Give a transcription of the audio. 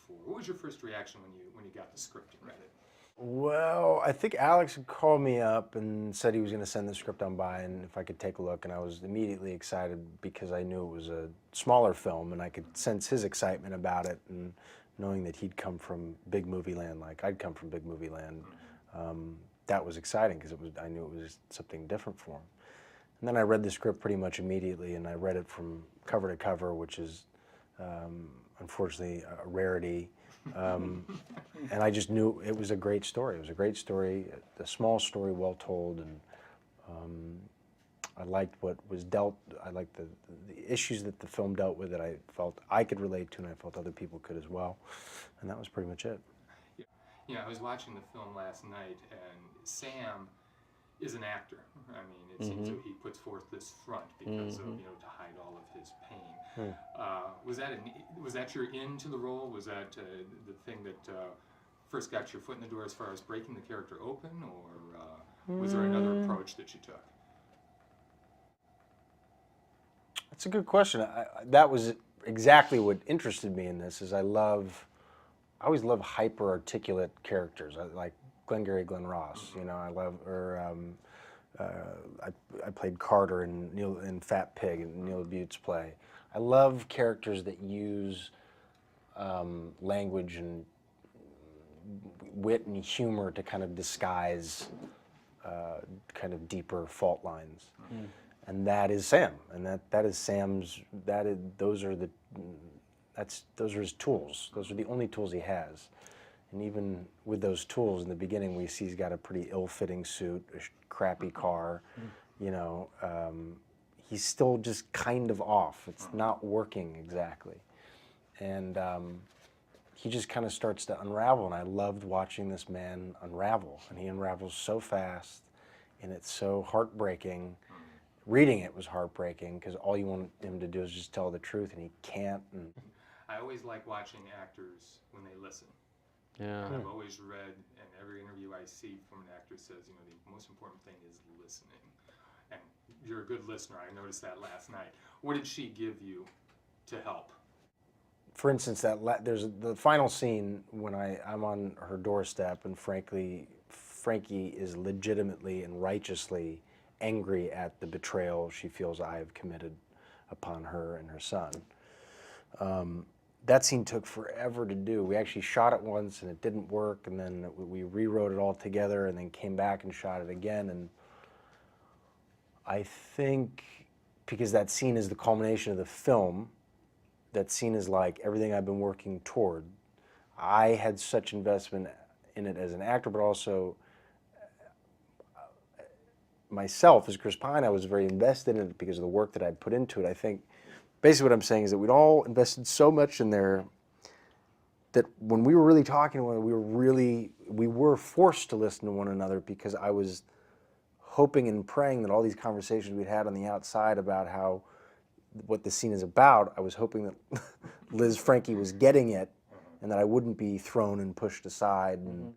for. What was your first reaction when you got the script and read it? Well, I think Alex had called me up and said he was going to send the script on by and if I could take a look, and I was immediately excited because I knew it was a smaller film and I could sense his excitement about it, and knowing that he'd come from big movie land like I'd come from big movie land, that was exciting because I knew it was something different for him. And then I read the script pretty much immediately, and I read it from cover to cover, which is unfortunately a rarity. And I just knew it was a great story. It was a great story, a small story, well told, and I liked what was dealt. I liked the issues that the film dealt with that I felt I could relate to, and I felt other people could as well. And that was pretty much it. Yeah, I was watching the film last night, and Sam is an actor. I mean, it seems that he puts forth this front because of, to hide all of his pain. Was that your into the role? Was that the thing that first got your foot in the door as far as breaking the character open, or was there another approach that you took? That's a good question. That was exactly what interested me in this. Is I always love hyper articulate characters. I like Glenn Ross. I love, I played Carter in Fat Pig in Neil Butte's play. I love characters that use language and wit and humor to kind of disguise kind of deeper fault lines. And that is Sam, and that is Sam's. Those are his tools. Those are the only tools he has. And even with those tools, in the beginning, we see he's got a pretty ill-fitting suit, a crappy car. He's still just kind of off. It's not working exactly, and he just kind of starts to unravel. And I loved watching this man unravel, and he unravels so fast, and it's so heartbreaking. Reading it was heartbreaking because all you want him to do is just tell the truth, and he can't. And I always like watching actors when they listen. Yeah. And I've always read, and every interview I see from an actor says, the most important thing is listening. And you're a good listener. I noticed that last night. What did she give you to help? For instance, there's the final scene when I'm on her doorstep, and Frankie is legitimately and righteously angry at the betrayal she feels I have committed upon her and her son. That scene took forever to do. We actually shot it once and it didn't work, and then we rewrote it all together and then came back and shot it again. And I think because that scene is the culmination of the film, that scene is like everything I've been working toward. I had such investment in it as an actor, but also myself as Chris Pine, I was very invested in it because of the work that I'd put into it. I think basically what I'm saying is that we'd all invested so much in there that when we were really talking to one another, we were forced to listen to one another, because I was hoping and praying that all these conversations we'd had on the outside about what the scene is about, I was hoping that Frankie was getting it, and that I wouldn't be thrown and pushed aside. And